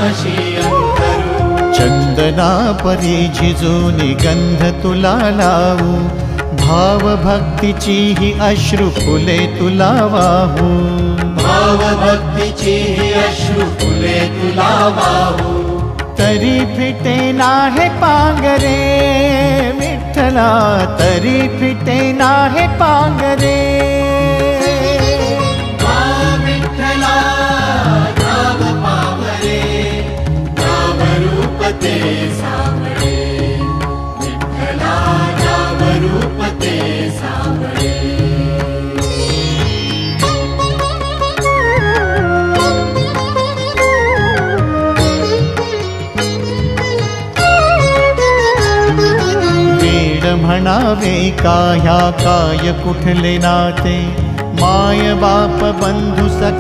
पाशी अंतरू। चंदना परी झिजूनी गंध तुला लावू, भाव भक्तीची ही अश्रु फुले तुला वाहू। भाव भक्तीची ही अश्रु फुले तुला वाहू। तरी फिटे नाहे पांगरे विठ्ठला, तरी फिटे नाहे पांगरे। विठ्ठला नाव पावरे, नाव रूप ते सावळे। विठ्ठला नाव रूप ते सावळे। म्हणावे का ह्या काय कुठले नाते, माय बाप बंधू सख